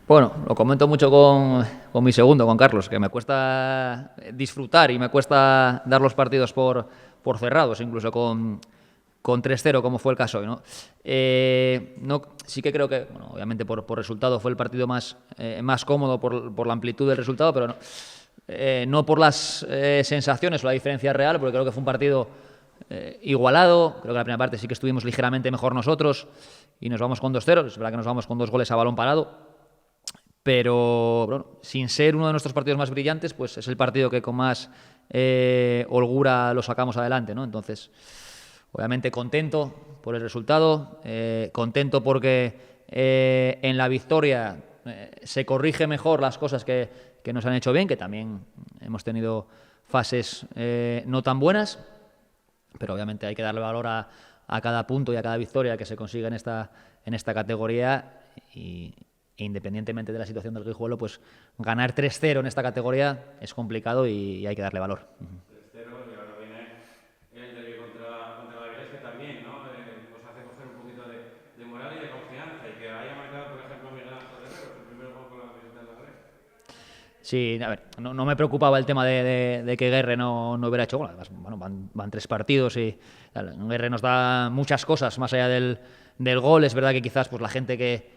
Bueno, lo comento mucho con mi segundo, con Carlos, que me cuesta disfrutar y me cuesta dar los partidos por cerrados, incluso con 3-0, como fue el caso hoy, ¿no? No, sí que creo que, bueno, obviamente por resultado fue el partido más cómodo por la amplitud del resultado, pero no por las sensaciones o la diferencia real, porque creo que fue un partido igualado. Creo que la primera parte sí que estuvimos ligeramente mejor nosotros y nos vamos con 2-0. Es verdad que nos vamos con 2 goles a balón parado. Pero bueno, sin ser uno de nuestros partidos más brillantes, pues es el partido que con más holgura lo sacamos adelante, ¿no? Entonces, obviamente contento por el resultado, contento porque en la victoria se corrige mejor las cosas que nos han hecho bien, que también hemos tenido fases no tan buenas, pero obviamente hay que darle valor a cada punto y a cada victoria que se consiga en esta categoría e independientemente de la situación del Guijuelo, pues ganar 3-0 en esta categoría es complicado y hay que darle valor. 3-0 y ahora viene el derbi contra la Avilés, que también, ¿no? Nos hace coger un poquito de moral y de confianza, y que haya marcado, por ejemplo, Miguel Ángel Herrero, su primer gol con la camiseta del Avilés. Sí, a ver, no me preocupaba el tema de que Guerre no hubiera hecho gol. Además, bueno, van 3 partidos y Guerre nos da muchas cosas más allá del gol. Es verdad que quizás pues, la gente que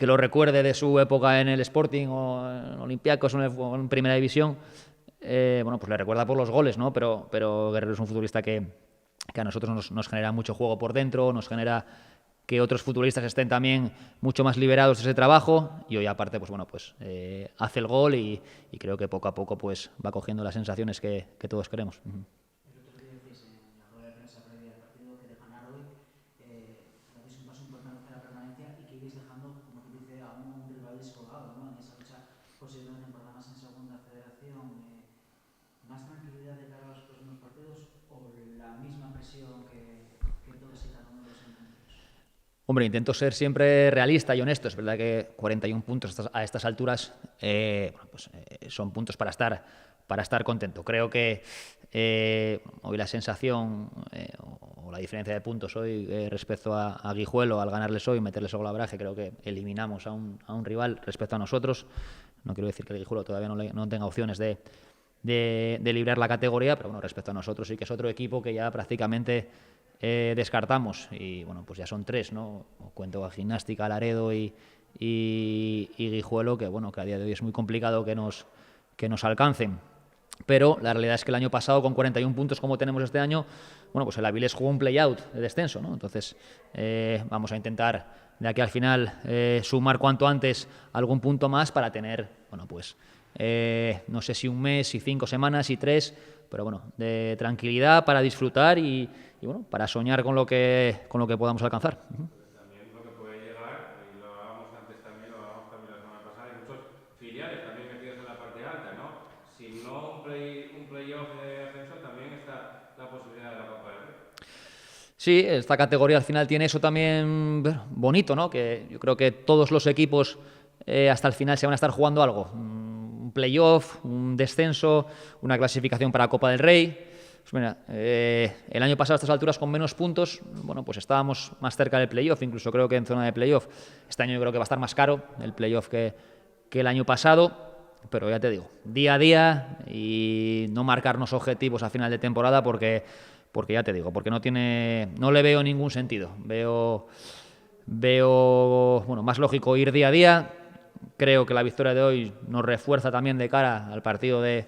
lo recuerde de su época en el Sporting o en Olympiacos o en Primera División, bueno, pues le recuerda por los goles, ¿no? Pero Guerrero es un futbolista que a nosotros nos genera mucho juego por dentro, nos genera que otros futbolistas estén también mucho más liberados de ese trabajo, y hoy aparte pues bueno, pues hace el gol y creo que poco a poco pues va cogiendo las sensaciones que todos queremos. El otro día decís en la rueda de prensa previa al partido que de ganar hoy dais un paso importante hacia la permanencia y que ibais dejando, como que dice, a un rival descolgado, ¿no? En esa lucha por seguir una temporada más en segunda federación. ¿Más tranquilidad de cara a los próximos partidos o la misma presión que todos y cada uno de los encuentros? Hombre, intento ser siempre realista y honesto. Es verdad que 41 puntos a estas alturas bueno, pues, son puntos para estar contento. Creo que hoy la sensación o la diferencia de puntos hoy respecto a Guijuelo, al ganarles hoy, meterles gol a Braje, creo que eliminamos a un rival respecto a nosotros. No quiero decir que el Guijuelo todavía no tenga opciones de librar la categoría, pero bueno, respecto a nosotros sí que es otro equipo que ya prácticamente descartamos, y bueno, pues ya son 3, ¿no? Cuento a Gimnástica, Laredo y Guijuelo, que bueno, que a día de hoy es muy complicado que nos alcancen. Pero la realidad es que el año pasado, con 41 puntos como tenemos este año, bueno, pues el Avilés jugó un play-out de descenso, ¿no? Entonces vamos a intentar de aquí al final sumar cuanto antes algún punto más para tener, bueno, pues no sé si un mes, si 5 semanas, si 3, pero bueno, de tranquilidad para disfrutar y bueno, para soñar con lo que podamos alcanzar. También lo que puede llegar, y lo hablábamos antes también, lo hablábamos también la semana pasada, hay muchos filiales también metidos en la parte alta, ¿no? Si no un playoff de ascenso, también está la posibilidad de la Copa del Rey. Sí, esta categoría al final tiene eso también bonito, ¿no? Que yo creo que todos los equipos hasta el final se van a estar jugando algo. Un playoff, un descenso, una clasificación para Copa del Rey. Pues mira, el año pasado a estas alturas con menos puntos, bueno, pues estábamos más cerca del playoff, incluso creo que en zona de playoff. Este año yo creo que va a estar más caro el playoff que el año pasado. Pero ya te digo, día a día y no marcarnos objetivos a final de temporada porque ya te digo, porque no le veo ningún sentido. Veo bueno, más lógico ir día a día. Creo que la victoria de hoy nos refuerza también de cara al partido de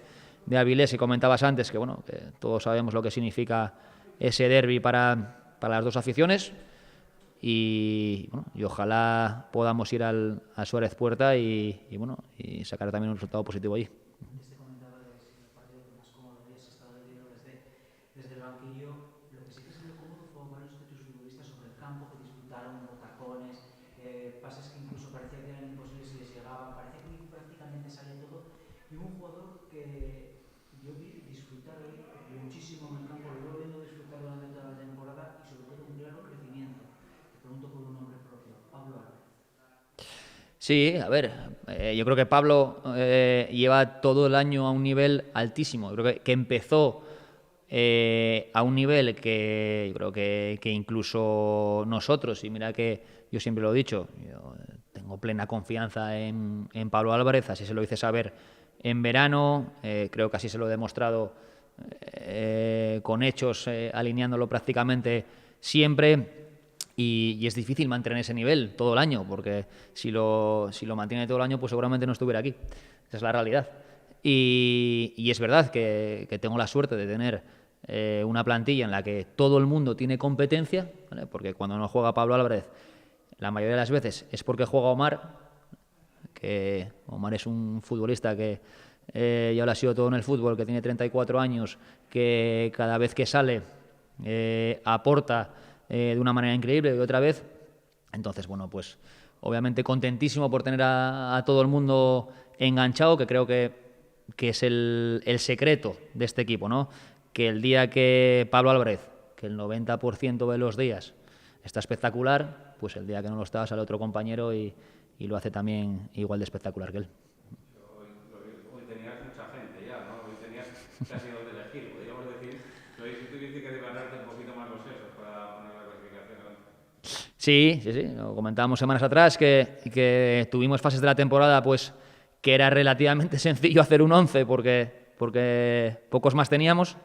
Avilés, que comentabas antes, que bueno, que todos sabemos lo que significa ese derbi para las dos aficiones. Y, bueno, y ojalá podamos ir al Suárez Puerta bueno, y sacar también un resultado positivo allí. Este comentaba de si el partido más cómodo habías estado viendo desde el banquillo. Lo que sí que se vio cómodo fue varios de tus futbolistas sobre el campo que disfrutaron, tacones, pases que incluso parecía que eran imposibles y les llegaban. Parecía que prácticamente salía todo. Y un jugador que yo vi disfrutar hoy muchísimo en el campo, lo llevo viendo disfrutar durante toda la temporada y sobre todo un claro crecimiento. Te pregunto por un nombre propio, Pablo Álvarez. Sí, a ver, yo creo que Pablo lleva todo el año a un nivel altísimo. Yo creo que empezó a un nivel que yo creo que incluso nosotros, y mira que yo siempre lo he dicho, yo tengo plena confianza en Pablo Álvarez, así se lo hice saber en verano, creo que así se lo he demostrado con hechos, alineándolo prácticamente siempre. Y es difícil mantener ese nivel todo el año, porque si lo mantiene todo el año, pues seguramente no estuviera aquí. Esa es la realidad. Y es verdad que tengo la suerte de tener una plantilla en la que todo el mundo tiene competencia, ¿vale? Porque cuando no juega Pablo Álvarez, la mayoría de las veces es porque juega Omar, que Omar es un futbolista que ya lo ha sido todo en el fútbol, que tiene 34 años, que cada vez que sale aporta de una manera increíble y otra vez. Entonces, bueno, pues obviamente contentísimo por tener a todo el mundo enganchado, que creo que es el secreto de este equipo, ¿no? Que el día que Pablo Álvarez, que el 90% de los días está espectacular, pues el día que no lo está sale otro compañero y lo hace también igual de espectacular que él. Hoy tenías mucha gente ya, ¿no? Hoy tenías casi donde elegir. Podríamos decir que hoy si tuviste que desbarrarte un poquito más los sesos para poner la clasificación. Sí, lo comentábamos semanas atrás, que tuvimos fases de la temporada pues que era relativamente sencillo hacer un 11 porque pocos más teníamos.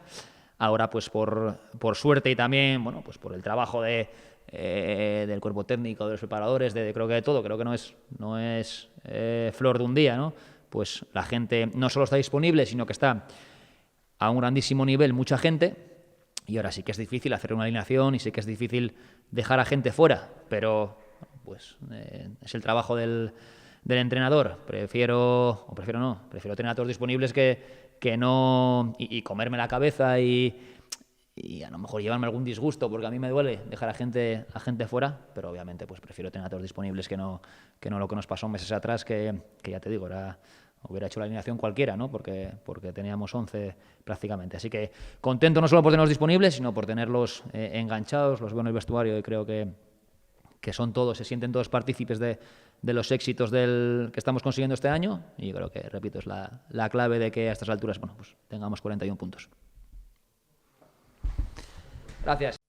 Ahora, pues por suerte y también, bueno, pues por el trabajo del cuerpo técnico, de los preparadores, creo que de todo, creo que no es flor de un día, ¿no? Pues la gente no solo está disponible, sino que está a un grandísimo nivel mucha gente, y ahora sí que es difícil hacer una alineación y sí que es difícil dejar a gente fuera, pero pues es el trabajo del entrenador. Prefiero tener a todos disponibles que no y comerme la cabeza y a lo mejor llevarme algún disgusto, porque a mí me duele dejar a gente fuera, pero obviamente pues prefiero tener a todos disponibles que no lo que nos pasó meses atrás, que ya te digo, hubiera hecho la alineación cualquiera, ¿no? Porque teníamos 11 prácticamente. Así que contento no solo por tenerlos disponibles, sino por tenerlos enganchados. Los veo en el vestuario y creo que son todos, se sienten todos partícipes de los éxitos que estamos consiguiendo este año, y creo que, repito, es la clave de que a estas alturas, bueno, pues tengamos 41 puntos. Gracias.